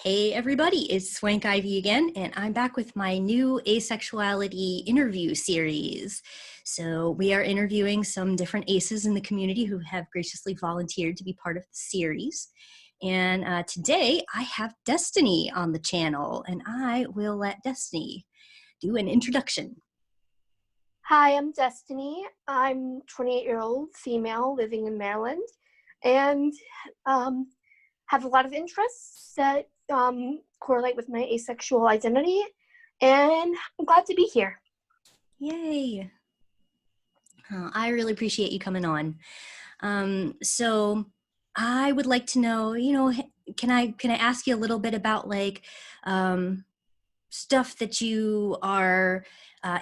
Hey everybody, it's Swankivy again, and I'm back with my new asexuality interview series. So we are interviewing some different aces in the community who have graciously volunteered to be part of the series. And today I have Destiny on the channel, and I will let Destiny do an introduction. Hi, I'm Destiny. I'm 28-year-old female living in Maryland and have a lot of interests that correlate with my asexual identity, and I'm glad to be here. Yay. I really appreciate you coming on. So I would like to know, can I ask you a little bit about stuff that you are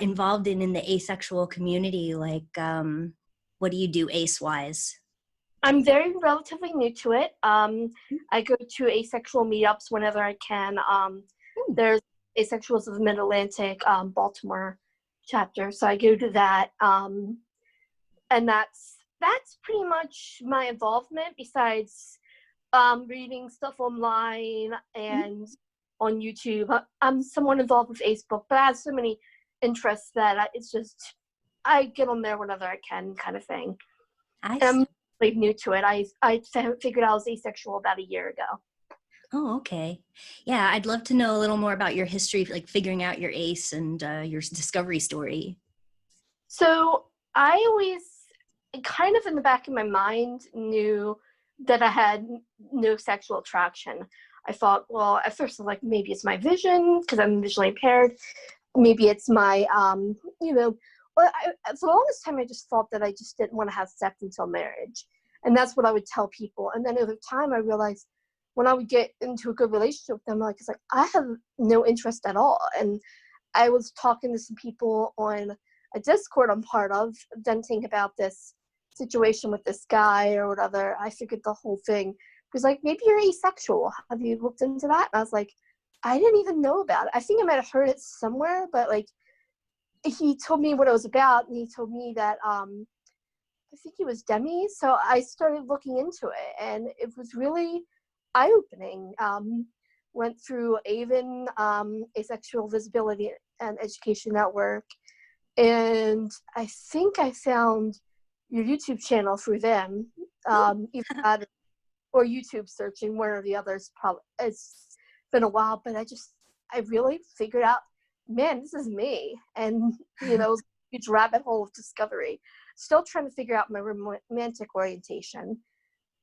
involved in the asexual community? What do you do ace-wise? I'm very relatively new to it. I go to asexual meetups whenever I can. There's Asexuals of the Mid-Atlantic, Baltimore chapter, so I go to that. And that's pretty much my involvement, besides reading stuff online and on YouTube. I'm somewhat involved with Facebook, but I have so many interests that it's just I get on there whenever I can, kind of thing. I'm really new to it. I figured I was asexual about a year ago. Oh, okay. Yeah, I'd love to know a little more about your history, like figuring out your ace and your discovery story. So I always, kind of in the back of my mind, knew that I had no sexual attraction. I thought, well, at first, like, maybe it's my vision because I'm visually impaired. Maybe it's my, for the longest time, I just thought that I just didn't want to have sex until marriage. And that's what I would tell people. And then over time, I realized when I would get into a good relationship with them, it's like, I have no interest at all. And I was talking to some people on a Discord I'm part of, venting about this situation with this guy or whatever. I figured the whole thing was like, maybe you're asexual. Have you looked into that? And I was like, I didn't even know about it. I think I might have heard it somewhere, but he told me what it was about, and he told me that I think he was demi. So I started looking into it, and it was really eye-opening. Went through Evelyn, Asexual Visibility and Education Network, and I think I found your YouTube channel through them, either that or YouTube searching, one or the others. Probably it's been a while, but I really figured out, man, this is me. And huge rabbit hole of discovery. Still trying to figure out my romantic orientation.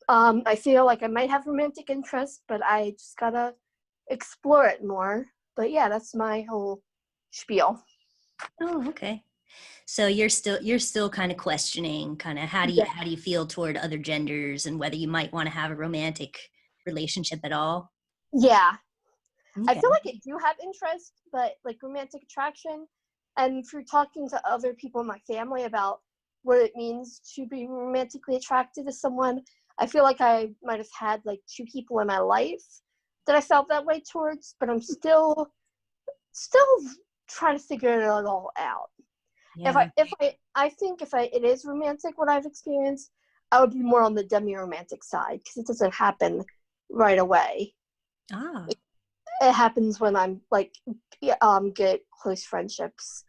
I feel like I might have romantic interest, but I just gotta explore it more. But yeah, that's my whole spiel. Oh, okay. So you're still kind of questioning how do you feel toward other genders and whether you might want to have a romantic relationship at all? Yeah. Okay. I feel like I do have interest, but romantic attraction, and through talking to other people in my family about what it means to be romantically attracted to someone, I feel like I might have had two people in my life that I felt that way towards, but I'm still trying to figure it all out. Yeah. I think if it is romantic, what I've experienced, I would be more on the demi-romantic side because it doesn't happen right away. Ah. It happens when I'm get close friendships,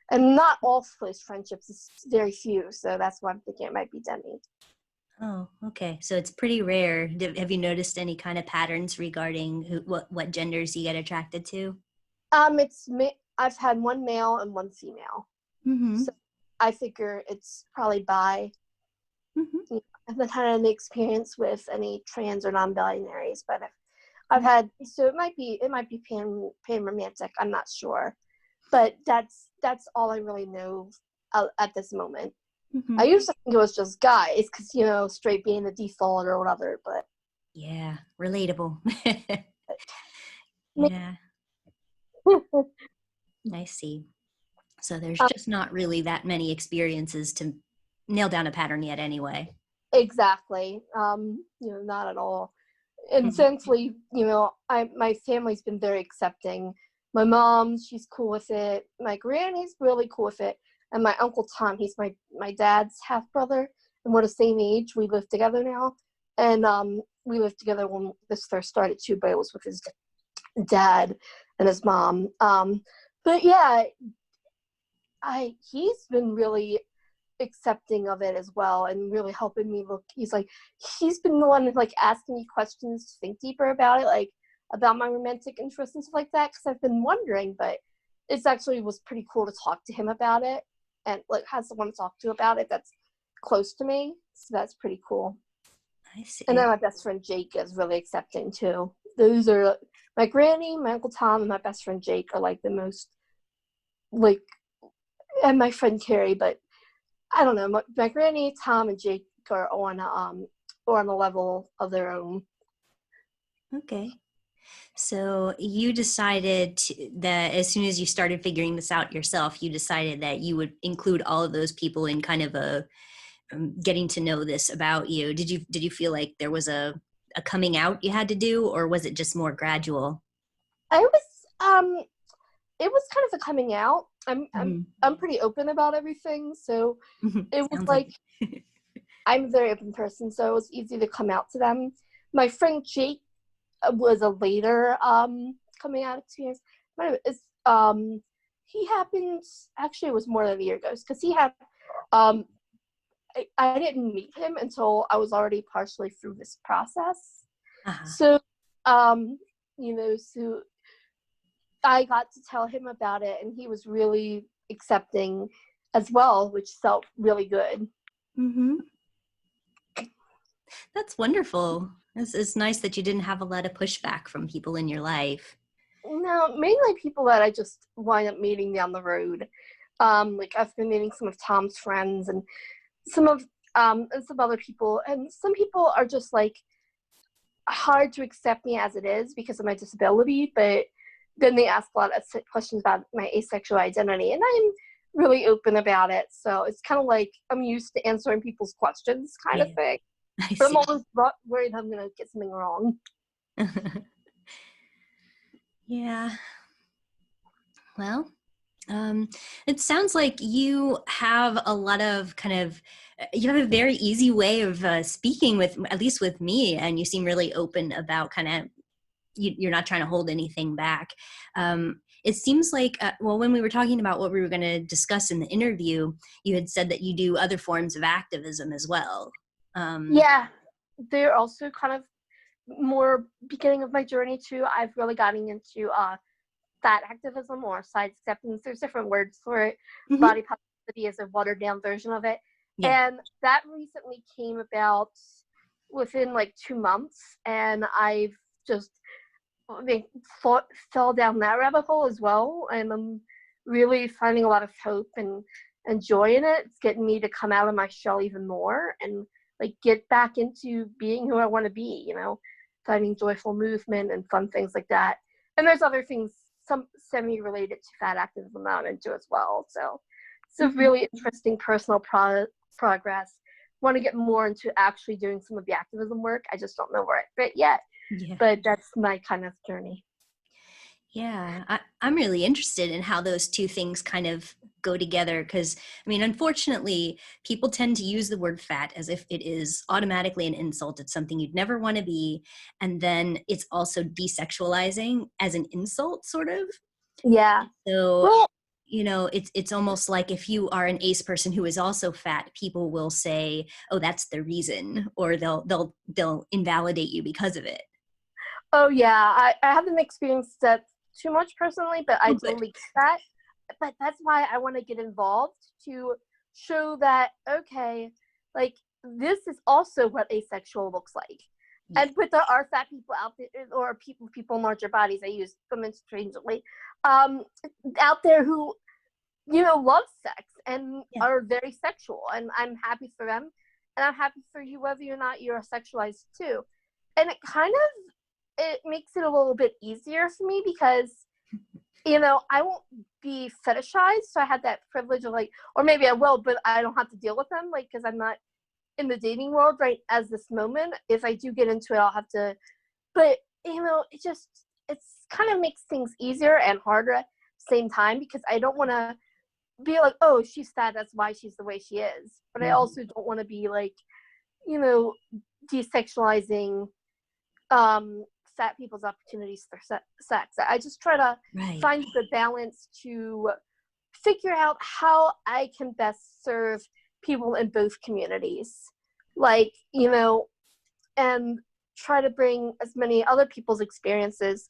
and not all close friendships. It's very few, so that's why I'm thinking it might be demi. Oh, okay. So it's pretty rare. Have you noticed any kind of patterns regarding what genders you get attracted to? I've had one male and one female. Mm-hmm. So I figure it's probably bi. Mm-hmm. I haven't had any experience with any trans or non-binaries, but I've had, so it might be pan romantic. I'm not sure, but that's all I really know at this moment. Mm-hmm. I used to think it was just guys because straight being the default or whatever, but Yeah, relatable. Yeah, I see. So there's just not really that many experiences to nail down a pattern yet anyway. exactly. Not at all. And thankfully, my family's been very accepting. My mom, she's cool with it. My granny's really cool with it. And my Uncle Tom, he's my dad's half brother, and we're the same age. We live together now. And we lived together when this first started too, but it was with his dad. dad and his mom. But yeah, he's been really accepting of it as well and really helping me look. He's been the one like asking me questions to think deeper about it, like about my romantic interests and stuff like that, because I've been wondering. But it's actually was pretty cool to talk to him about it and like have someone to talk to about it that's close to me. So that's pretty cool. I see. And then my best friend Jake is really accepting too. Those are my granny, my Uncle Tom, and my best friend Jake are like the most like, and my friend Carrie. But I don't know, my granny, Tom, and Jake are on a level of their own. Okay. So you decided that as soon as you started figuring this out yourself, you decided that you would include all of those people in kind of a getting to know this about you. Did you feel like there was a coming out you had to do, or was it just more gradual? It was kind of a coming out. I'm pretty open about everything, so it was Sounds like I'm a very open person, so it was easy to come out to them. My friend Jake was a later coming out experience. He happened, actually it was more than a year ago, because he had I didn't meet him until I was already partially through this process. Uh-huh. So so I got to tell him about it, and he was really accepting as well, which felt really good. Mm-hmm. That's wonderful. It's nice that you didn't have a lot of pushback from people in your life. No, mainly people that I just wind up meeting down the road. Like I've been meeting some of Tom's friends and some other people, and some people are just like hard to accept me as it is because of my disability, but then they ask a lot of questions about my asexual identity, and I'm really open about it. So it's kind of like I'm used to answering people's questions kind of thing. But I'm always worried I'm going to get something wrong. Yeah. Well, it sounds like you have a lot of you have a very easy way of speaking with, at least with me, and you seem really open about you're not trying to hold anything back. It seems like, when we were talking about what we were going to discuss in the interview, you had said that you do other forms of activism as well. Yeah, they're also kind of more beginning of my journey too. I've really gotten into fat activism or size acceptance. There's different words for it. Mm-hmm. Body positivity is a watered down version of it. Yeah. And that recently came about within like 2 months, and I've just fell down that rabbit hole as well, and I'm really finding a lot of hope and joy in it. It's getting me to come out of my shell even more and like get back into being who I want to be, finding joyful movement and fun things like that. And there's other things, some semi-related to fat activism that I'm into as well. So it's a really interesting personal progress. Want to get more into actually doing some of the activism work. I just don't know where it fit yet. Yeah. But that's my kind of journey. Yeah, I'm really interested in how those two things kind of go together, because, unfortunately, people tend to use the word fat as if it is automatically an insult. It's something you'd never want to be. And then it's also desexualizing as an insult, sort of. Yeah. So, it's almost like if you are an ace person who is also fat, people will say, oh, that's the reason, or they'll invalidate you because of it. Oh, yeah. I haven't experienced that too much personally, but I totally get that. But that's why I want to get involved, to show that, okay, like this is also what asexual looks like. Yeah. And put there are fat people out there, or people in larger bodies, I use them interchangeably, out there who, love sex and are very sexual. And I'm happy for them. And I'm happy for you, whether or not you're sexualized too. And it makes it a little bit easier for me because, I won't be fetishized. So I had that privilege of like, or maybe I will, but I don't have to deal with them, like, because I'm not in the dating world right as this moment. If I do get into it, I'll have to, but, it's kind of makes things easier and harder at the same time, because I don't want to be like, oh, she's fat, that's why she's the way she is. But I also don't want to be like, desexualizing fat people's opportunities for sex. I just try to Right. find the balance to figure out how I can best serve people in both communities. Like, you know, and try to bring as many other people's experiences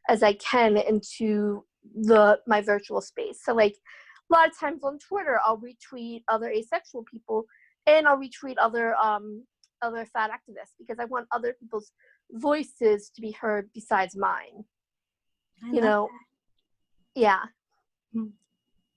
as I can into my virtual space. So like a lot of times on Twitter, I'll retweet other asexual people, and I'll retweet other fat activists, because I want other people's voices to be heard besides mine. I love Yeah. that.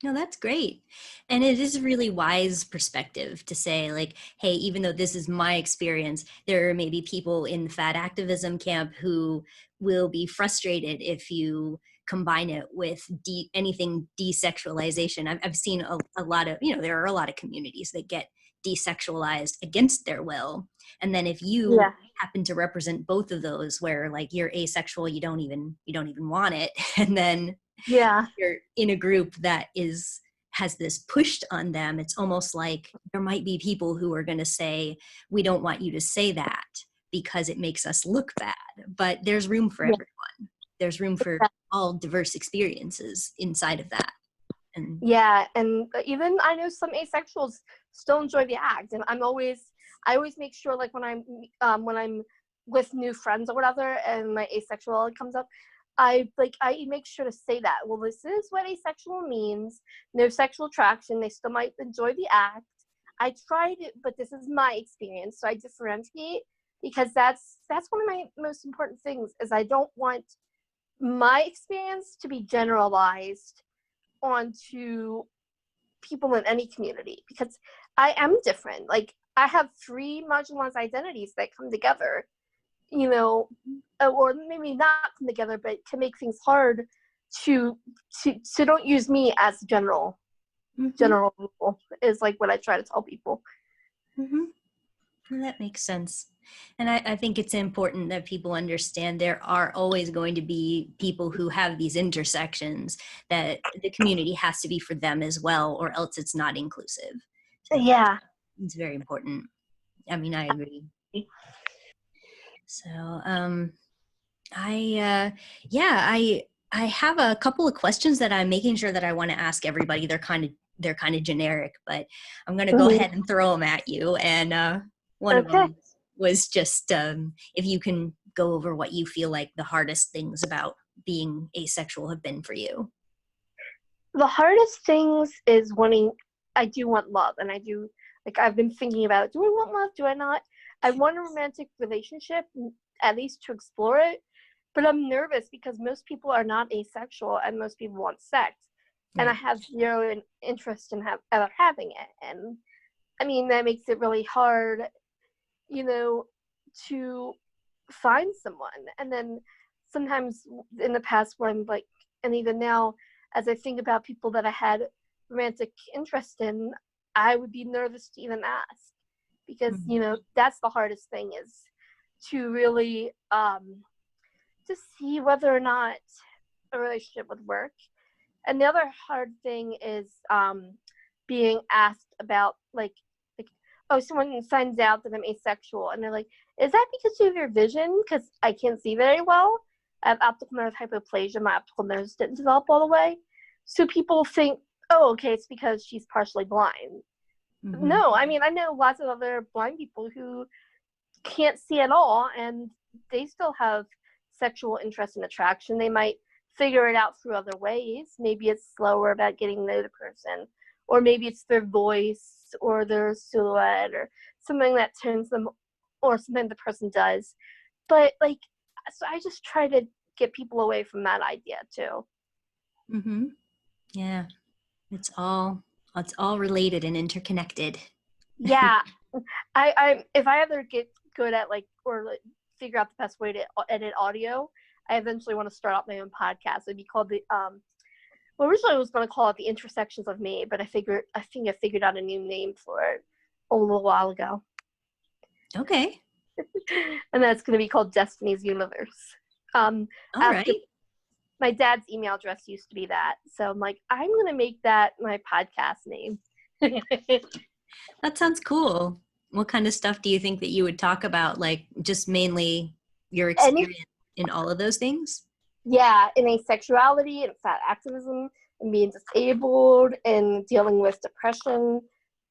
No, that's great. And it is a really wise perspective to say, like, hey, even though this is my experience, there are maybe people in the fat activism camp who will be frustrated if you combine it with anything desexualization. I've seen a lot of, there are a lot of communities that get desexualized against their will. And then if you happen to represent both of those, where like you're asexual, you don't even want it, and then you're in a group that has this pushed on them, it's almost like there might be people who are going to say, we don't want you to say that because it makes us look bad. But there's room for everyone. There's room for all diverse experiences inside of that. And even I know some asexuals still enjoy the act, and I always make sure, like when I'm with new friends or whatever, and my asexuality comes up, I make sure to say that, well, this is what asexual means, no sexual attraction, they still might enjoy the act. I tried it, but this is my experience, so I differentiate, because that's one of my most important things, is I don't want my experience to be generalized onto people in any community, because I am different. Like, I have 3 marginalized identities that come together, or maybe not come together, but can make things hard to don't use me as general rule, is like what I try to tell people. Well, that makes sense. And I think it's important that people understand there are always going to be people who have these intersections, that the community has to be for them as well, or else it's not inclusive. So it's very important. I mean, I agree. So, I have a couple of questions that I'm making sure that I want to ask everybody. They're kind of generic, but I'm going to go ahead and throw them at you. And one of them was just if you can go over what you feel like the hardest things about being asexual have been for you. The hardest things is I do want love, and I do, like, I've been thinking about, do I want love? Do I not? I want a romantic relationship, at least to explore it, but I'm nervous because most people are not asexual, and most people want sex, and I have zero interest in ever having it. And I mean, that makes it really hard, to find someone. And then sometimes in the past, where I'm like, and even now, as I think about people that I had romantic interest in, I would be nervous to even ask, because that's the hardest thing, is to really to see whether or not a relationship would work. And the other hard thing is being asked about, like, oh, someone finds out that I'm asexual, and they're like, is that because of your vision? Because I can't see very well. I have optical nerve hypoplasia. My optical nerves didn't develop all the way. So people think, oh, okay, it's because she's partially blind. No, I mean, I know lots of other blind people who can't see at all, and they still have sexual interest and attraction. They might figure it out through other ways. Maybe it's slower about getting to know the person, or maybe it's their voice or their silhouette or something that turns them, or something the person does. But like, so I just try to get people away from that idea too. Yeah, it's all related and interconnected. Yeah. I if I ever get good at figure out the best way to edit audio, I eventually want to start out my own podcast. It'd be called the well, originally I was going to call it The Intersections of Me, but I think I figured out a new name for it a little while ago. Okay. And that's going to be called Destiny's Universe. All right. My dad's email address used to be that, so I'm like, I'm going to make that my podcast name. That sounds cool. What kind of stuff do you think that you would talk about? Like, just mainly your experience in all of those things? Yeah, in asexuality and fat activism and being disabled and dealing with depression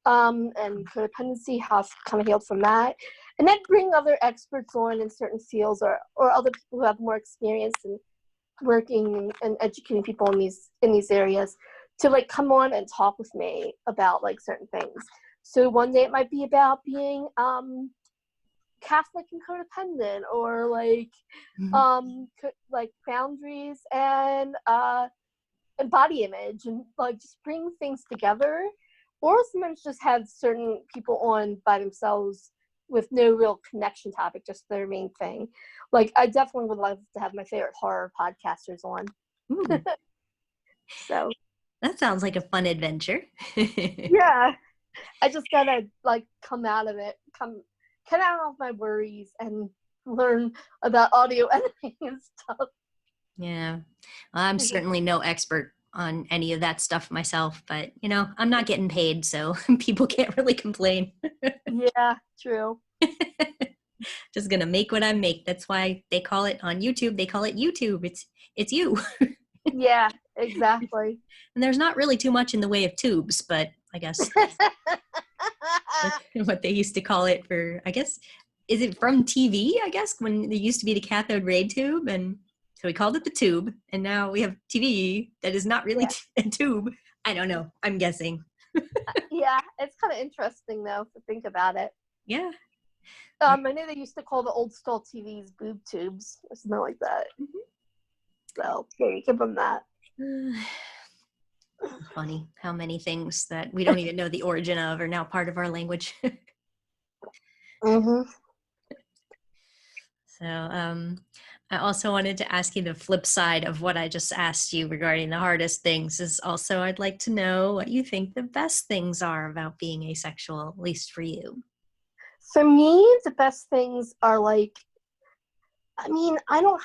and codependency, how I've kind of healed from that. And then bring other experts on in certain fields or other people who have more experience in working and educating people in these areas to like come on and talk with me about like certain things. So one day it might be about being Catholic and codependent, or like like boundaries and body image, and like just bring things together. Or sometimes just have certain people on by themselves with no real connection topic, just their main thing. Like I definitely would love to have my favorite horror podcasters on. So that sounds like a fun adventure. yeah, I just gotta like come out of it, come out of my worries and learn about audio editing and stuff. Yeah, I'm certainly no expert on any of that stuff myself, but you know, I'm not getting paid, so people can't really complain. Yeah, true. Just gonna make what I make. That's why they call it on YouTube. They call it YouTube. It's you. Yeah, exactly. And there's not really too much in the way of tubes, but I guess what they used to call it for, I guess, is it from TV? I guess when there used to be the cathode ray tube, and so we called it the tube, and now we have TV that is not really a tube. I don't know. I'm guessing. Yeah, it's kind of interesting though to think about it. Yeah. I know they used to call the old style TVs boob tubes or something like that. So there you give them that. Funny how many things that we don't even know the origin of are now part of our language. So I also wanted to ask you the flip side of what I just asked you regarding the hardest things is also I'd like to know what you think the best things are about being asexual, at least for you. For me, the best things are like, I mean, I don't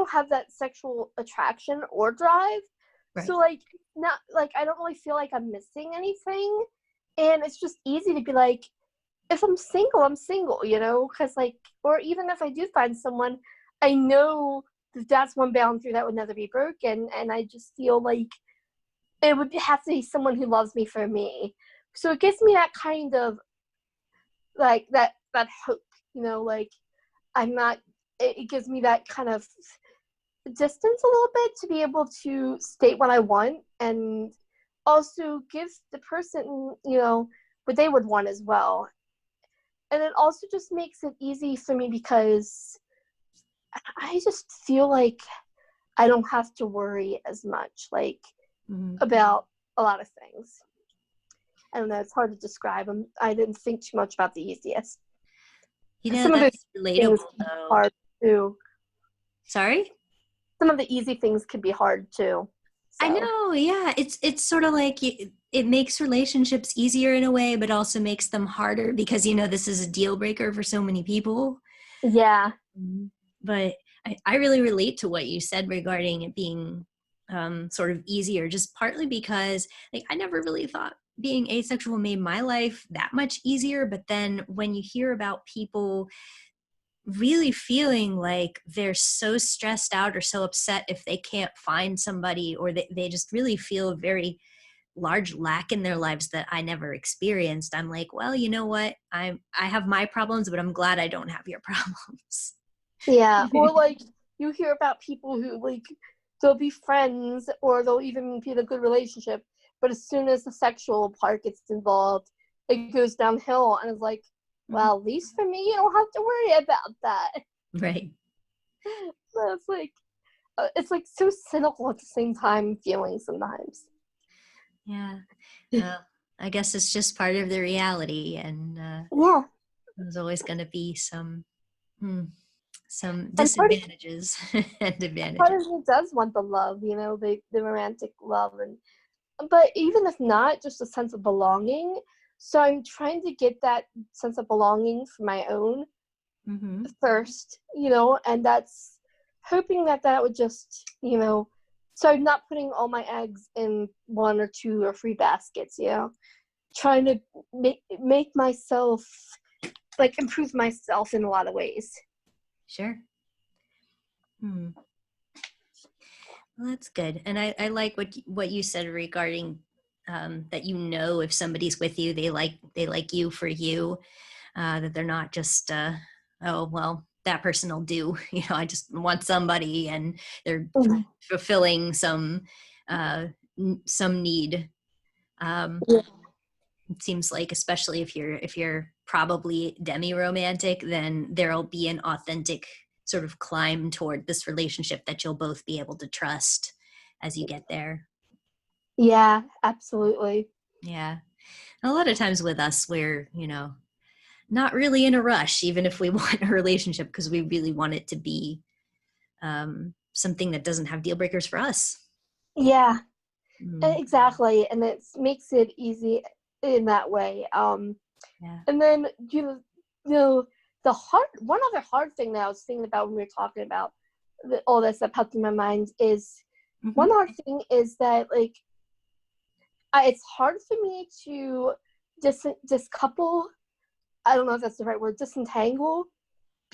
have that sexual attraction or drive. Right. So like, not like, I don't really feel like I'm missing anything. And it's just easy to be like, if I'm single, you know, because like, or even if I do find someone, I know that that's one boundary that would never be broken. And I just feel like it would have to be someone who loves me for me. So it gives me that kind of like that hope, you know, like it gives me that kind of distance a little bit to be able to state what I want and also give the person, you know, what they would want as well. And it also just makes it easy for me because I just feel like I don't have to worry as much, like, about a lot of things. I don't know, it's hard to describe them. I didn't think too much about the easiest. You know, some that's of relatable, things though. Hard too. Sorry? Some of the easy things can be hard too. So. I know, yeah. It's sort of like it makes relationships easier in a way, but also makes them harder because, you know, this is a deal breaker for so many people. Yeah. But I really relate to what you said regarding it being sort of easier, just partly because like I never really thought being asexual made my life that much easier. But then when you hear about people really feeling like they're so stressed out or so upset if they can't find somebody, or they just really feel a very large lack in their lives that I never experienced, I'm like, well, you know what? I have my problems, but I'm glad I don't have your problems. Yeah. Or like you hear about people who like they'll be friends or they'll even be in a good relationship, but as soon as the sexual part gets involved, it goes downhill. And it's like, well, at least for me, you don't have to worry about that. Right. So it's like so cynical at the same time feeling sometimes. Yeah. I guess it's just part of the reality, and yeah, there's always going to be some disadvantages and advantages. Part of me does want the love, you know, the romantic love, but even if not, just a sense of belonging. So I'm trying to get that sense of belonging for my own first, you know, and that's hoping that would just, you know, so I'm not putting all my eggs in 1 or 2 or 3 baskets, you know, trying to make myself, like, improve myself in a lot of ways. Sure. Well, that's good. And I like what you said regarding that, if somebody's with you, they like you for you, that they're not just, oh, well, that person will do, I just want somebody, and they're Mhm. fulfilling some need. Yeah. It seems like, especially if you're probably demi-romantic, then there'll be an authentic sort of climb toward this relationship that you'll both be able to trust as you get there. Yeah, absolutely. Yeah. A lot of times with us, we're, not really in a rush, even if we want a relationship, because we really want it to be something that doesn't have deal breakers for us. Yeah, Mm, exactly. And it makes it easy in that way. yeah. And then, one other hard thing that I was thinking about when we were talking about all this that popped in my mind is, Mm-hmm. one hard thing is that, like, it's hard for me to discouple, I don't know if that's the right word, disentangle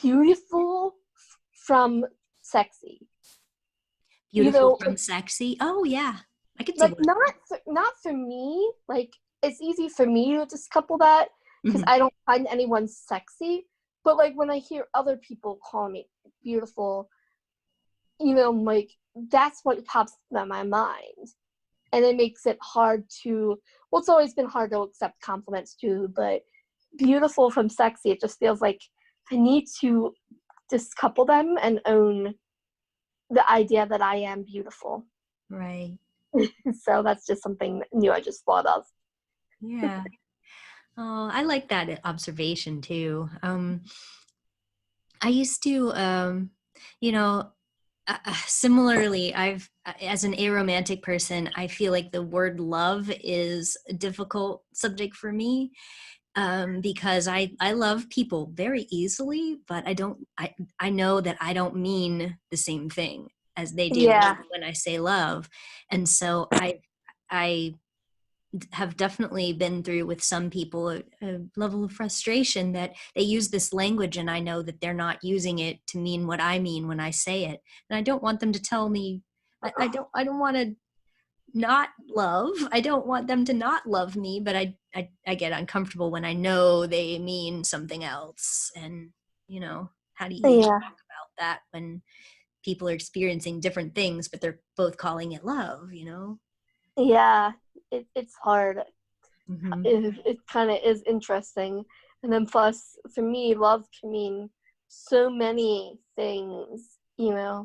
beautiful from sexy. Beautiful from sexy. Oh, yeah. I could see Like, what. not for me. Like, it's easy for me to discouple that because Mm-hmm. I don't find anyone sexy. But, like, when I hear other people call me beautiful, like, that's what pops in my mind. And it makes it hard to, well, it's always been hard to accept compliments too, but beautiful from sexy, it just feels like I need to discouple them and own the idea that I am beautiful. Right. So that's just something new I just thought of. Yeah. Oh, I like that observation too. I used to, you know, similarly, as an aromantic person, I feel like the word love is a difficult subject for me, because I love people very easily, but I know that I don't mean the same thing as they do Yeah. when I say love. And so I have definitely been through with some people a level of frustration that they use this language, and I know that they're not using it to mean what I mean when I say it. And I don't want them to tell me, I don't want to not love. I don't want them to not love me, but I get uncomfortable when I know they mean something else. And, how do you Yeah. talk about that when people are experiencing different things, but they're both calling it love? Yeah. It's hard. Mm-hmm. It kind of is interesting. And then plus, for me, love can mean so many things. Yeah.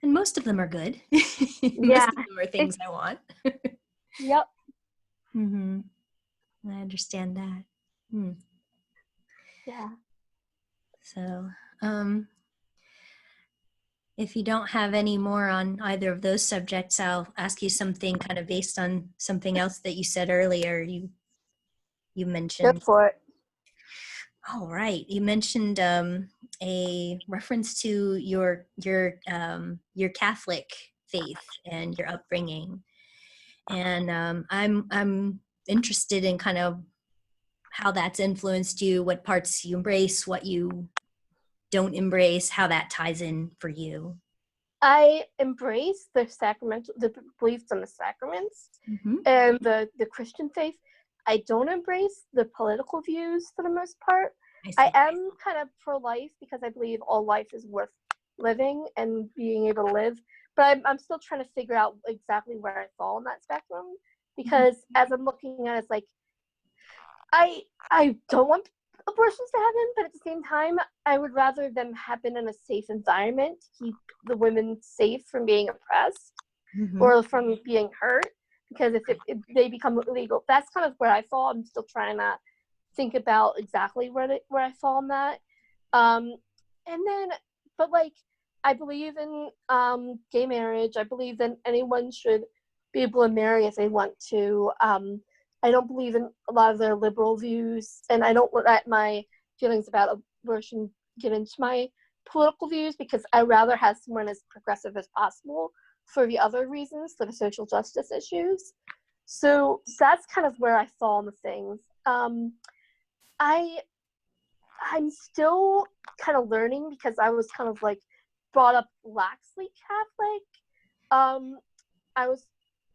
And most of them are good. Most Yeah. of them are things It's, I want. yep. Mm-hmm. I understand that. Hmm. Yeah. So, um, if you don't have any more on either of those subjects, I'll ask you something kind of based on something else that you said earlier. You Go mentioned. for it. All right. You mentioned a reference to your Catholic faith and your upbringing, and I'm interested in kind of how that's influenced you, what parts you embrace, what you don't embrace, how that ties in for you. I embrace the beliefs in the sacraments Mm-hmm. and the Christian faith. I don't embrace the political views for the most part. I I see. am kind of pro-life because I believe all life is worth living and being able to live. But I'm still trying to figure out exactly where I fall on that spectrum, Mm-hmm. because as I'm looking at it, it's like I don't want abortions to happen, but at the same time, I would rather them happen in a safe environment to keep the women safe from being oppressed Mm-hmm. or from being hurt. Because if they become illegal, that's kind of where I fall. I'm still trying to think about exactly where I fall on that. And then, but like, I believe in gay marriage. I believe that anyone should be able to marry if they want to. I don't believe in a lot of their liberal views, and I don't let my feelings about abortion get into my political views, because I rather have someone as progressive as possible for the other reasons, for the social justice issues. So that's kind of where I fall in the things. I I'm still kind of learning because I was kind of like brought up laxly Catholic.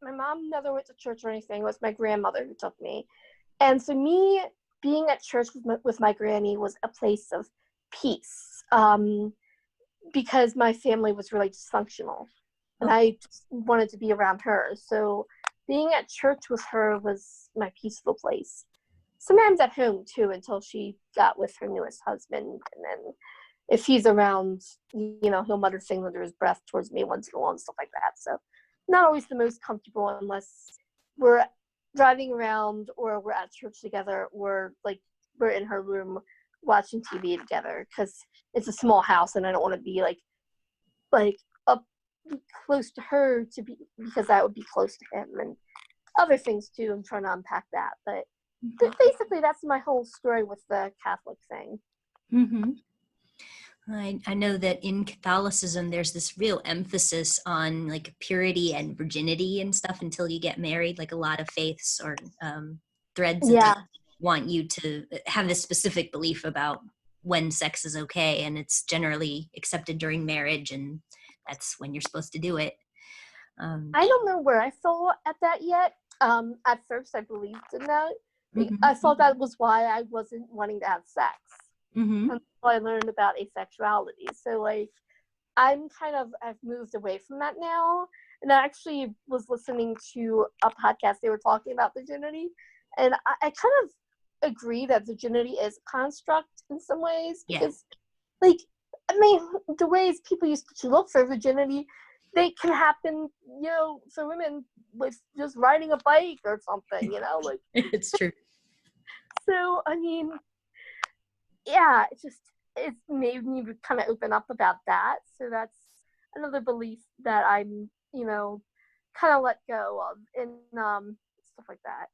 My mom never went to church or anything. It was my grandmother who took me. And for me, being at church with my granny was a place of peace, because my family was really dysfunctional. And I just wanted to be around her. So being at church with her was my peaceful place. Sometimes at home, too, until she got with her newest husband. And then if he's around, he'll mutter things under his breath towards me once in a while and stuff like that. So not always the most comfortable unless we're driving around or we're at church together or like we're in her room watching TV together, because it's a small house and I don't want to be like up close to her because that would be close to him and other things too. I'm trying to unpack that, but basically that's my whole story with the Catholic thing. Mm-hmm. I know that in Catholicism, there's this real emphasis on like purity and virginity and stuff until you get married. Like a lot of faiths or threads that want you to have this specific belief about when sex is okay, and it's generally accepted during marriage, and that's when you're supposed to do it. I don't know where I fell at that yet. At first, I believed in that. Mm-hmm. I thought that was why I wasn't wanting to have sex. Mm-hmm. Until I learned about asexuality. So like, I've moved away from that now. And I actually was listening to a podcast. They were talking about virginity, and I kind of agree that virginity is a construct in some ways, because like, I mean, the ways people used to look for virginity, they can happen, for women with just riding a bike or something, like. It's true. So, I mean, yeah, it's made me kind of open up about that. So that's another belief that I'm, kind of let go of, and stuff like that.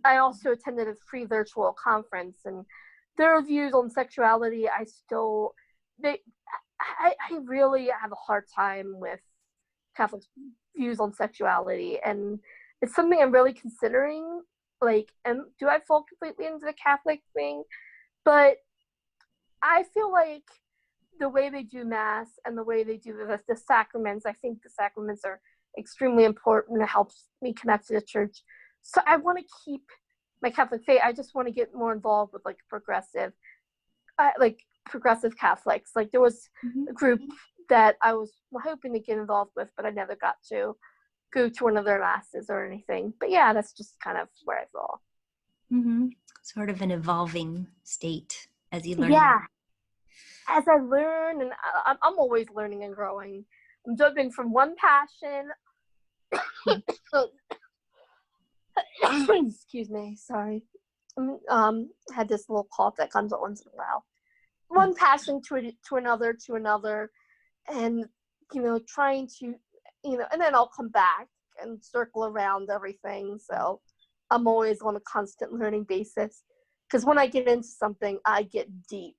I also attended a free virtual conference, and their views on sexuality, I really have a hard time with Catholic views on sexuality, and it's something I'm really considering. Like, and do I fall completely into the Catholic thing? But I feel like the way they do Mass and the way they do the sacraments, I think the sacraments are extremely important. It helps me connect to the church. So I want to keep my Catholic faith. I just want to get more involved with progressive Catholics. Like there was a group that I was hoping to get involved with, but I never got to go to one of their Masses or anything. But yeah, that's just kind of where I fall. Mm-hmm. Sort of an evolving state as you learn. Yeah. As I learn, and I'm always learning and growing. I'm jumping from one passion. Excuse me, sorry. Had this little cough that comes out once in a while. One passion to another, and trying to, and then I'll come back and circle around everything. So I'm always on a constant learning basis, because when I get into something, I get deep.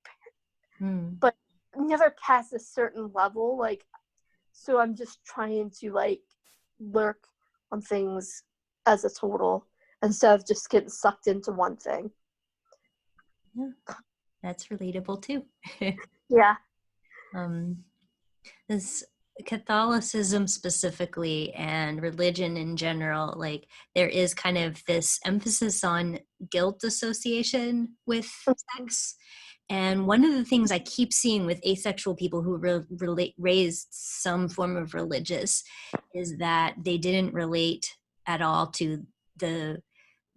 But never past a certain level, so I'm just trying to lurk on things as a total instead of just getting sucked into one thing. Yeah, that's relatable too. Yeah. This Catholicism specifically and religion in general, there is kind of this emphasis on guilt association with sex. And one of the things I keep seeing with asexual people who raised some form of religious is that they didn't relate at all to the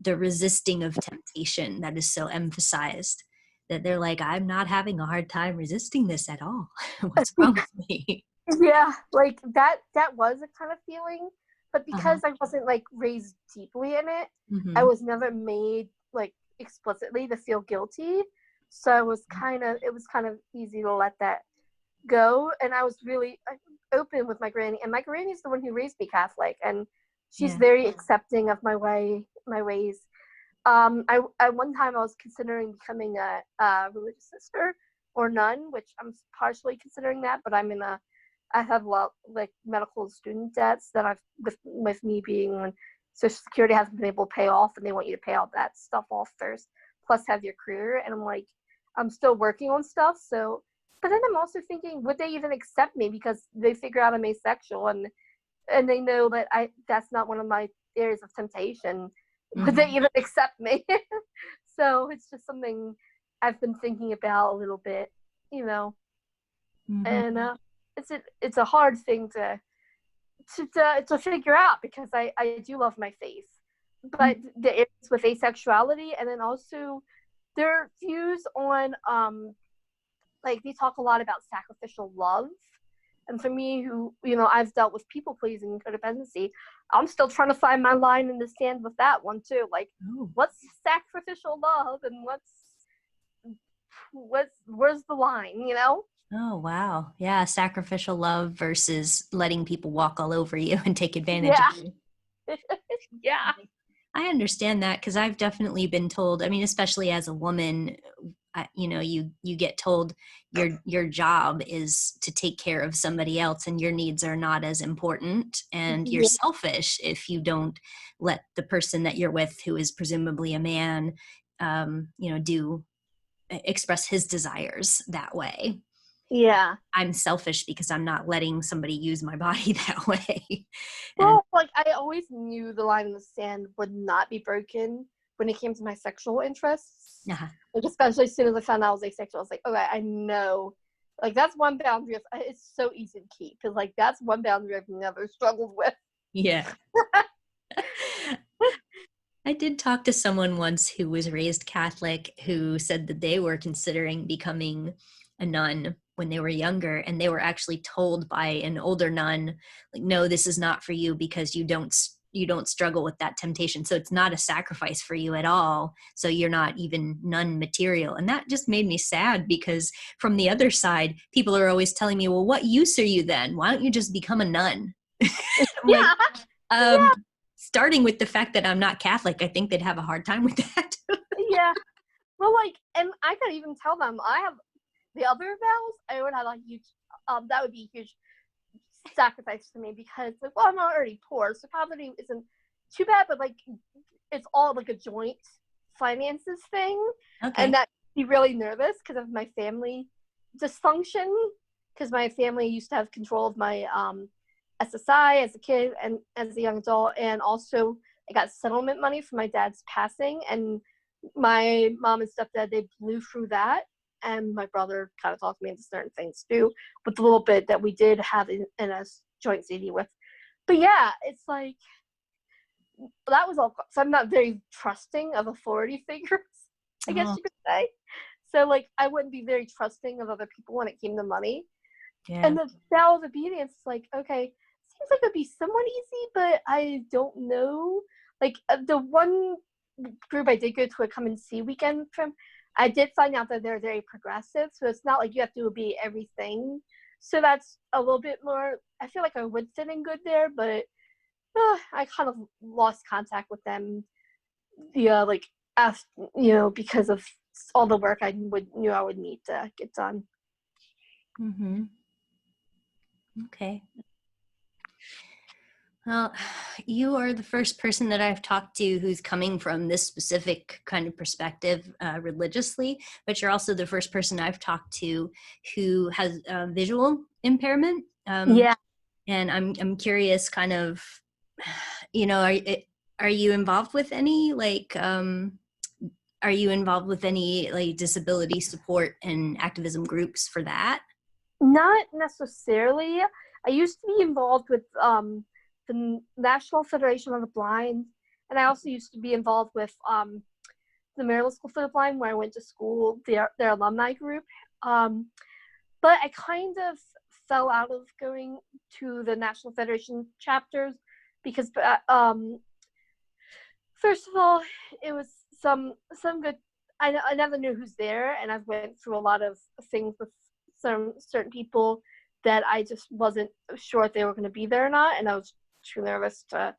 resisting of temptation that is so emphasized, that they're like, I'm not having a hard time resisting this at all. What's wrong with me? Yeah, that was a kind of feeling, but because I wasn't raised deeply in it, I was never made explicitly to feel guilty. So it was kind of easy to let that go. And I was really open with my granny, and my granny's the one who raised me Catholic, and she's very accepting of my ways. One time I was considering becoming a religious sister or nun, which I'm partially considering that, but I have a lot medical student debts that I've with me being on Social Security hasn't been able to pay off, and they want you to pay all that stuff off first, plus have your career. And I'm like, I'm still working on stuff. So, but then I'm also thinking, would they even accept me because they figure out I'm asexual and they know that that's not one of my areas of temptation. Would they even accept me? So it's just something I've been thinking about a little bit, you know. And it's a hard thing to figure out because I do love my faith, but the areas with asexuality, and then also their views on like they talk a lot about sacrificial love. And for me, who, you know, I've dealt with people pleasing and codependency, I'm still trying to find my line in the sand with that one too. Like, what's sacrificial love and where's the line, you know? Oh, wow. Yeah. Sacrificial love versus letting people walk all over you and take advantage of you. Yeah. I understand that because I've definitely been told, I mean, especially as a woman, you know, you get told your job is to take care of somebody else and your needs are not as important, and you're selfish if you don't let the person that you're with, who is presumably a man, you know, express his desires that way. Yeah. I'm selfish because I'm not letting somebody use my body that way. Well, like I always knew the line in the sand would not be broken when it came to my sexual interests. Like especially as soon as I found out I was asexual, I was like, okay, I know. Like that's one boundary. It's so easy to keep because like that's one boundary I've never struggled with. Yeah. I did talk to someone once who was raised Catholic who said that they were considering becoming a nun when they were younger, and they were actually told by an older nun, like, no, this is not for you because you don't struggle with that temptation. So it's not a sacrifice for you at all. So you're not even nun material. And that just made me sad because from the other side, people are always telling me, well, what use are you then? Why don't you just become a nun? Yeah. Starting with the fact that I'm not Catholic, I think they'd have a hard time with that. Yeah. Well, like, and I could even tell them I have the other vows. I would have a huge, that would be a huge sacrifice to me because, like, well, I'm already poor, so poverty isn't too bad, but like, it's all like a joint finances thing, and that made me really nervous because of my family dysfunction. Because my family used to have control of my SSI as a kid and as a young adult, and also I got settlement money for my dad's passing, and my mom and stepdad, they blew through that, and my brother kind of talked me into certain things too with the little bit that we did have in a joint CD with. But yeah, it's like that was all. So I'm not very trusting of authority figures, I guess you could say. So like I wouldn't be very trusting of other people when it came to money. And the vow of obedience is like, okay, seems like it'd be somewhat easy, but I don't know. Like the one group I did go to a come and see weekend from, I did find out that they're very progressive, so it's not like you have to obey everything. So that's a little bit more, I feel like I would fit in good there, but I kind of lost contact with them. Yeah, like after, you know, because of all the work I knew I would need to get done. Okay. Well, you are the first person that I've talked to who's coming from this specific kind of perspective religiously, but you're also the first person I've talked to who has visual impairment. Yeah. And I'm curious, kind of, you know, are you involved with any like disability support and activism groups for that? Not necessarily. I used to be involved with the National Federation of the Blind, and I also used to be involved with the Maryland School for the Blind, where I went to school, their alumni group. But I kind of fell out of going to the National Federation chapters because, first of all, it was some good. I never knew who's there, and I've went through a lot of things with certain people that I just wasn't sure if they were going to be there or not, and I was too nervous to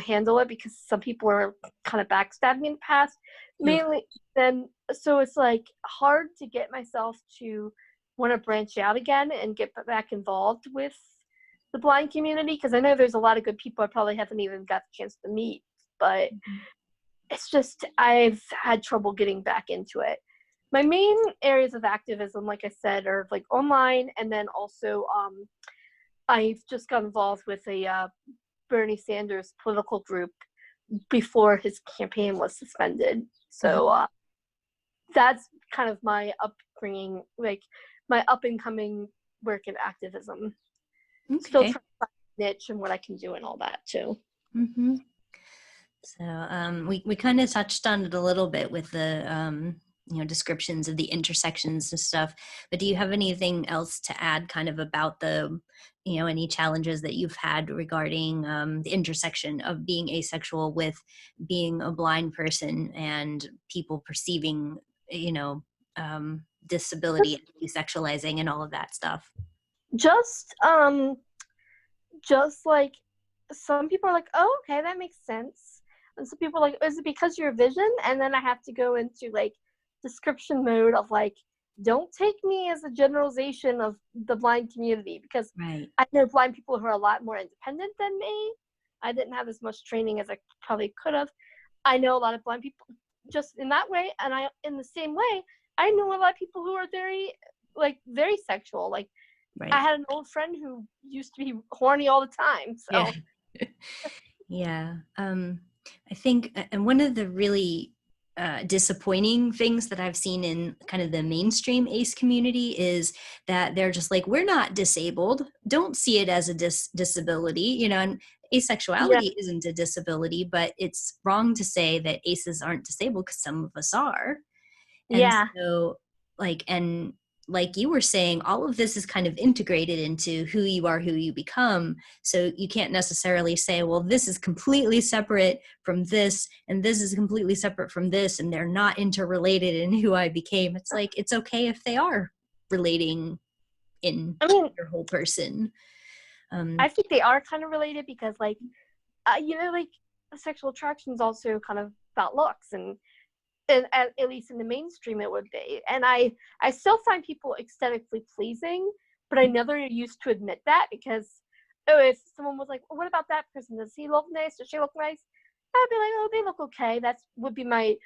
handle it because some people were kind of backstabbing me in the past. Mainly, then so it's like hard to get myself to want to branch out again and get back involved with the blind community because I know there's a lot of good people I probably haven't even got the chance to meet, but it's just I've had trouble getting back into it. my main areas of activism, like I said, are like online, and then also I've just got involved with a Bernie Sanders political group before his campaign was suspended. So that's kind of my upbringing, like my up and coming work in activism. Okay. Still trying to find a niche and what I can do and all that too. Mm-hmm. So we kind of touched on it a little bit with the descriptions of the intersections and stuff, but do you have anything else to add kind of about the any challenges that you've had regarding the intersection of being asexual with being a blind person and people perceiving disability and desexualizing and all of that stuff? Just like some people are like, oh, okay, that makes sense. And some people are like, is it because your vision? And then I have to go into like description mode of like, don't take me as a generalization of the blind community, because Right. I know blind people who are a lot more independent than me. I didn't have as much training as I probably could have. I know a lot of blind people just in that way. And in the same way, I know a lot of people who are very sexual. Like, Right. I had an old friend who used to be horny all the time. So yeah. I think, and one of the really disappointing things that I've seen in kind of the mainstream ACE community is that they're just like, we're not disabled. Don't see it as a disability, and asexuality isn't a disability, but it's wrong to say that ACEs aren't disabled because some of us are. And so like you were saying, all of this is kind of integrated into who you are, who you become. So you can't necessarily say, well, this is completely separate from this, and this is completely separate from this, and they're not interrelated in who I became. It's like, it's okay if they are relating in your whole person. I think they are kind of related because sexual attraction is also kind of about looks, and at least in the mainstream it would be. And I still find people aesthetically pleasing, but I never used to admit that, because if someone was like, well, what about that person, does he look nice, does she look nice, I'd be like, oh, they look okay. That would be my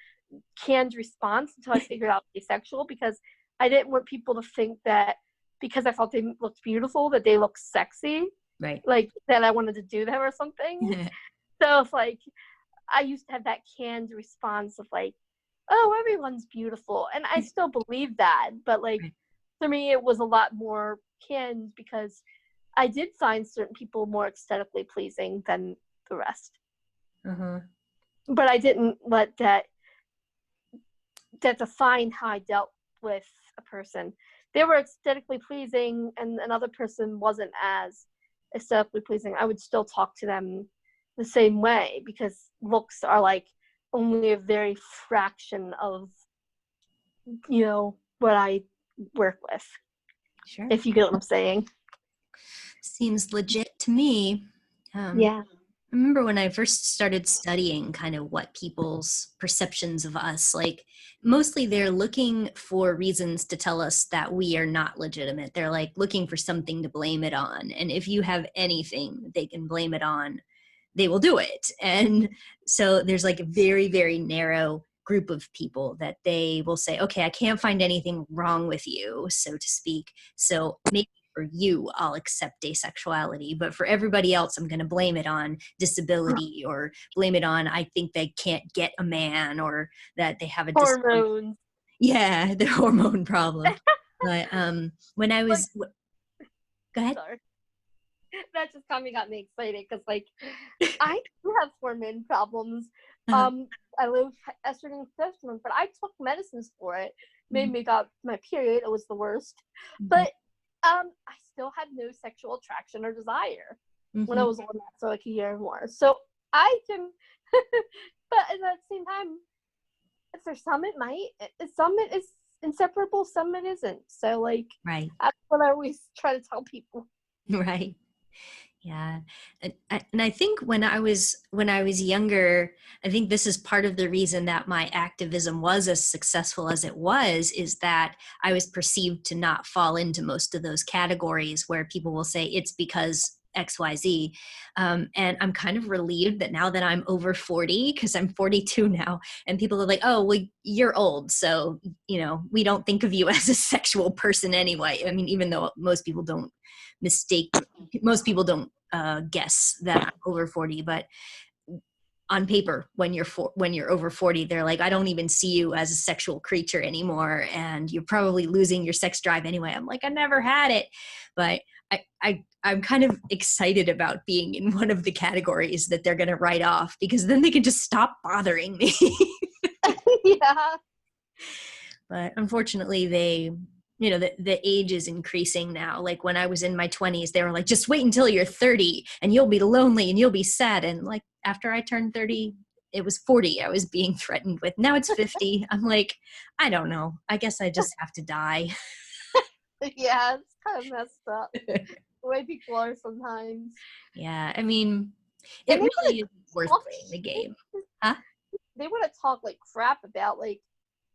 canned response until I figured out asexual, because I didn't want people to think that because I thought they looked beautiful that they looked sexy, right? Like that I wanted to do them or something. So it's like I used to have that canned response of like, oh, everyone's beautiful. And I still believe that. But like, for me, it was a lot more canned because I did find certain people more aesthetically pleasing than the rest. But I didn't let that define how I dealt with a person. They were aesthetically pleasing and another person wasn't as aesthetically pleasing. I would still talk to them the same way, because looks are like only a very fraction of what I work with. Sure. If you get what I'm saying. Seems legit to me. Yeah. I remember when I first started studying kind of what people's perceptions of us, like mostly they're looking for reasons to tell us that we are not legitimate. They're like looking for something to blame it on. And if you have anything they can blame it on, they will do it. And so there's like a very, very narrow group of people that they will say, okay, I can't find anything wrong with you, so to speak. So maybe for you, I'll accept asexuality, but for everybody else, I'm going to blame it on disability, or blame it on, I think they can't get a man, or that they have a hormones. Yeah, the hormone problem. But when I was, go ahead. Sorry. That just got me excited because like I do have hormone problems. I live estrogen and progesterone, but I took medicines for it. Made me got my period. It was the worst. But I still had no sexual attraction or desire when I was on that for like a year or more. So I can, but at the same time, for some it might, some it is inseparable, some it isn't. So like, that's what I always try to tell people. Right. Yeah. And I think when I was younger, I think this is part of the reason that my activism was as successful as it was, is that I was perceived to not fall into most of those categories where people will say it's because XYZ. And I'm kind of relieved that now that I'm over 40, because I'm 42 now, and people are like, oh, well, you're old. So, we don't think of you as a sexual person anyway. I mean, even though most people don't guess that I'm over 40, but on paper, when you're over 40, they're like, I don't even see you as a sexual creature anymore, and you're probably losing your sex drive anyway. I'm like, I never had it. But I'm kind of excited about being in one of the categories that they're going to write off, because then they can just stop bothering me. Yeah. But unfortunately, the age is increasing now. Like when I was in my 20s, they were like, just wait until you're 30 and you'll be lonely and you'll be sad. And like after I turned 30, it was 40 I was being threatened with. Now it's 50. I'm like, I don't know. I guess I just have to die. Yeah, it's kind of messed up. The way people are sometimes. Yeah, I mean, it And they really want is worth to playing the game. Huh? They want to talk like crap about like,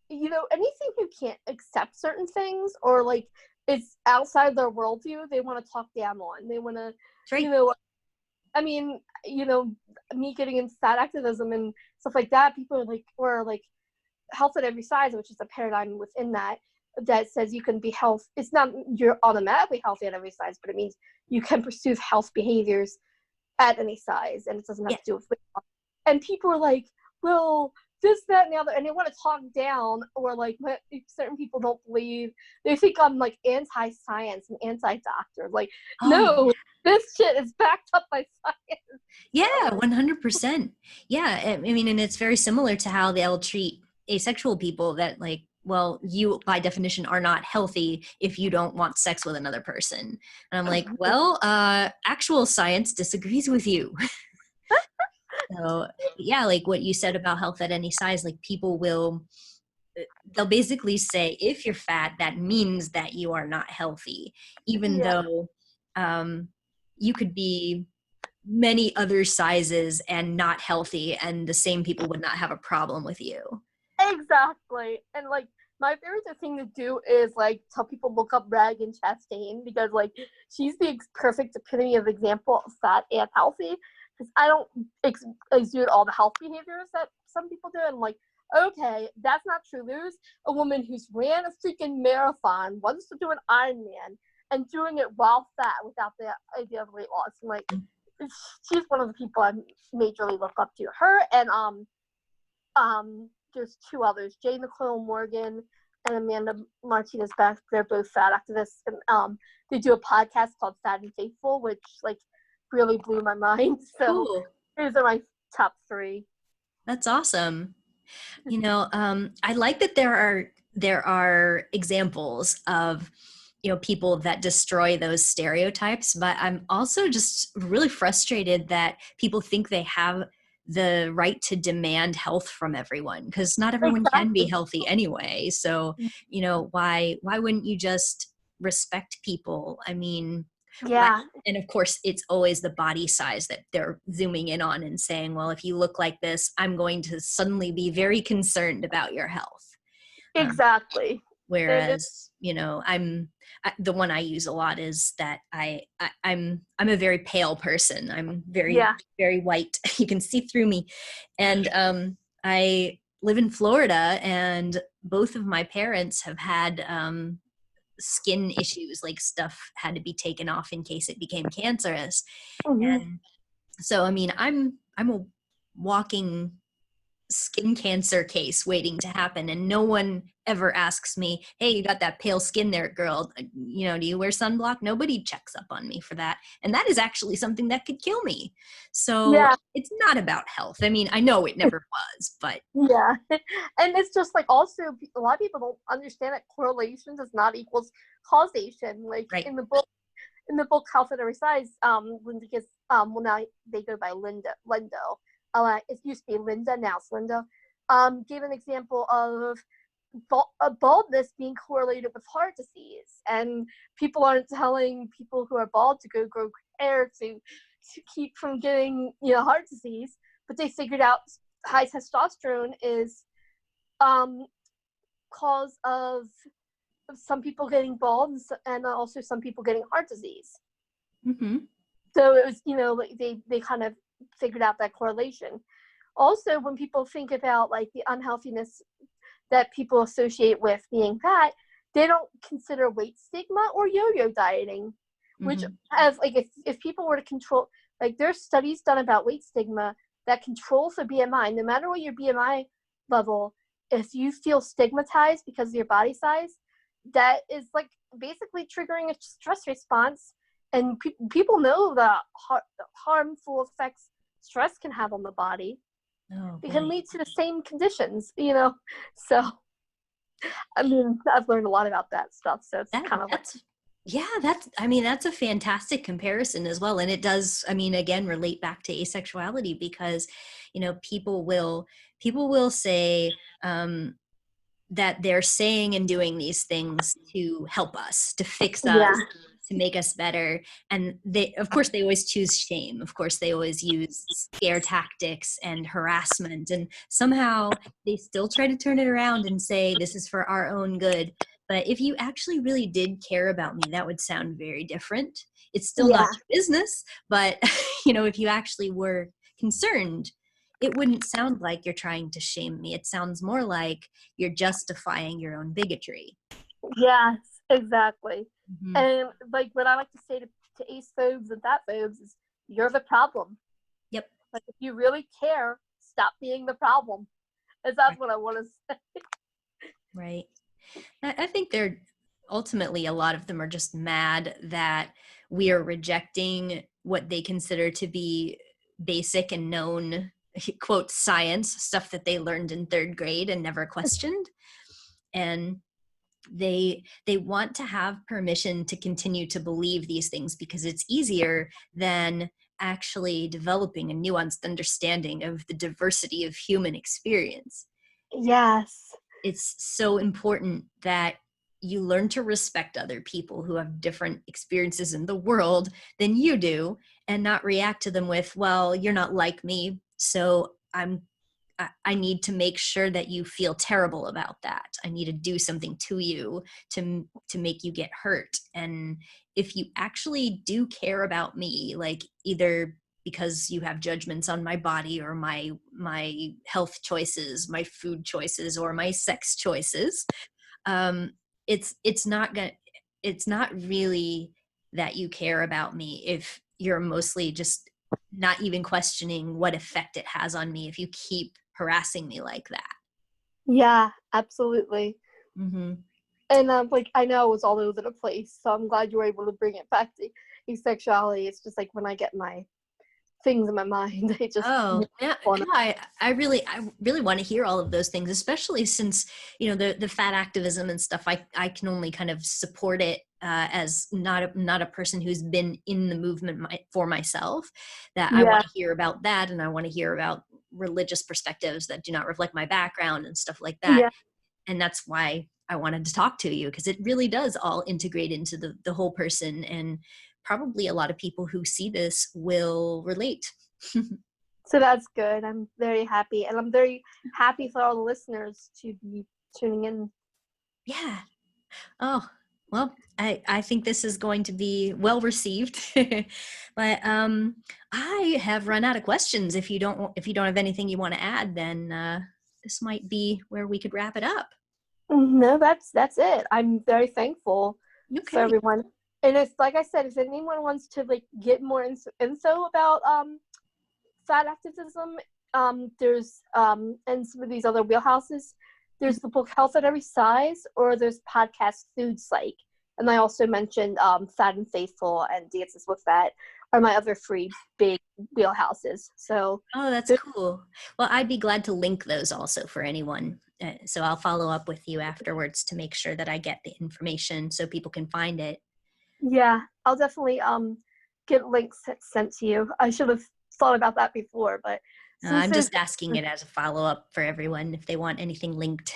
anything who can't accept certain things or like it's outside their worldview, they want to talk down on. They want to, Right. I mean, me getting into that activism and stuff like that, people are like health at every size, which is a paradigm within that says you can be health. It's not you're automatically healthy at every size, but it means you can pursue health behaviors at any size, and it doesn't have to do with weight loss. And people are like, well, this, that, and the other, and they want to talk down, or like certain people don't believe. They think I'm like anti-science and anti-doctor. Like, no, this shit is backed up by science. Yeah, 100%. Yeah, I mean, and it's very similar to how they'll treat asexual people, that like, well, you by definition are not healthy if you don't want sex with another person. And I'm like, well, actual science disagrees with you. So yeah, like what you said about health at any size, like they'll basically say, if you're fat, that means that you are not healthy, even though you could be many other sizes and not healthy, and the same people would not have a problem with you. Exactly. And like my favorite thing to do is like tell people look up Ragan Chastain, because like she's the perfect epitome of example of fat and healthy, because I don't exude all the health behaviors that some people do. And like, okay, that's not true. There's a woman who's ran a freaking marathon, wants to do an Ironman, and doing it while fat without the idea of weight loss. And like, she's one of the people I majorly look up to. Her and there's two others, Jay Nicole Morgan and Amanda Martinez Beck. They're both fat activists, and they do a podcast called Fat and Faithful, which like really blew my mind. So Cool. those are my top three. That's awesome. I like that there are examples of people that destroy those stereotypes, but I'm also just really frustrated that people think they have the right to demand health from everyone, because not everyone can be healthy anyway. So why wouldn't you just respect people? I mean, and of course it's always the body size that they're zooming in on and saying, well, if you look like this, I'm going to suddenly be very concerned about your health. Exactly. Whereas the one I use a lot is that I'm a very pale person. I'm very very white. You can see through me. And I live in Florida, and both of my parents have had skin issues, like stuff had to be taken off in case it became cancerous. And so I mean, I'm a walking skin cancer case waiting to happen, and no one ever asks me, hey, you got that pale skin there, girl, do you wear sunblock? Nobody checks up on me for that, and that is actually something that could kill me. So it's not about health. I mean, I know it never was, but and it's just like, also a lot of people don't understand that correlation does not equals causation. Like in the book Health at Every Size, Linda gets well, now they go by Lindo. It used to be Linda, now it's Linda. Gave an example of baldness being correlated with heart disease, and people aren't telling people who are bald to go grow hair to keep from getting heart disease, but they figured out high testosterone is cause of some people getting bald and also some people getting heart disease. So it was, like they kind of figured out that correlation. Also, when people think about like the unhealthiness that people associate with being fat, they don't consider weight stigma or yo-yo dieting, which has like if people were to control, like there's studies done about weight stigma that controls the BMI. No matter what your BMI level, if you feel stigmatized because of your body size, that is like basically triggering a stress response. And people know the harmful effects stress can have on the body. Oh, It can lead to the same conditions, So, I mean, I've learned a lot about that stuff. So it's kind of that's a fantastic comparison as well. And it does, again, relate back to asexuality because, people will say, that they're saying and doing these things to help us, to fix us, to make us better. And of course, they always choose shame. Of course, they always use scare tactics and harassment. And somehow they still try to turn it around and say, this is for our own good. But if you actually really did care about me, that would sound very different. It's still not your business, but if you actually were concerned, it wouldn't sound like you're trying to shame me. It sounds more like you're justifying your own bigotry. Yes, exactly. And like what I like to say to ace phobes and fat phobes is, you're the problem. Yep. Like if you really care, stop being the problem. That's what I want to say. Right. I think they're ultimately, a lot of them are just mad that we are rejecting what they consider to be basic and known, quote, science, stuff that they learned in 3rd grade and never questioned. And they want to have permission to continue to believe these things because it's easier than actually developing a nuanced understanding of the diversity of human experience. Yes. It's so important that you learn to respect other people who have different experiences in the world than you do, and not react to them with, well, you're not like me, so I need to make sure that you feel terrible about that. I need to do something to you to make you get hurt. And if you actually do care about me, like either because you have judgments on my body or my health choices, my food choices, or my sex choices, it's not really that you care about me if you're mostly just not even questioning what effect it has on me if you keep harassing me like that. Yeah, absolutely. And like I know it was all over the place, so I'm glad you were able to bring it back to asexuality. It's just like when I get my things in my mind, they just I really want to hear all of those things, especially since the fat activism and stuff. I can only kind of support it as not a person who's been in the movement for myself. That I want to hear about that, and I want to hear about religious perspectives that do not reflect my background and stuff like that. And that's why I wanted to talk to you, because it really does all integrate into the whole person, and probably a lot of people who see this will relate. So that's good. I'm very happy, and I'm very happy for all the listeners to be tuning in. Yeah. Oh, well, I think this is going to be well received. But I have run out of questions. If you don't have anything you want to add, then this might be where we could wrap it up. No, that's it. I'm very thankful for Okay. everyone. And if, like I said, if anyone wants to like get more info about fat activism, there's and some of these other wheelhouses, there's the book Health at Every Size, or there's podcast Food Psych. And I also mentioned Fat and Faithful and Dances with Fat are my other 3 big wheelhouses. So that's cool. Well, I'd be glad to link those also for anyone. So I'll follow up with you afterwards to make sure that I get the information so people can find it. Yeah, I'll definitely get links sent to you. I should have thought about that before, but I'm just asking it as a follow-up for everyone if they want anything linked.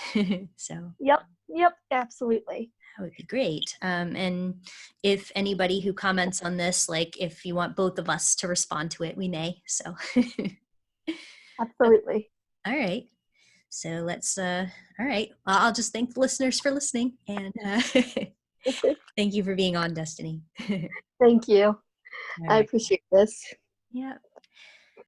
So Yep, absolutely. that would be great. And if anybody who comments on this, like if you want both of us to respond to it, we may. So Absolutely. All right. So let's all right. Well, I'll just thank the listeners for listening, and thank you for being on, Destiny. Thank you. I appreciate this. Yeah.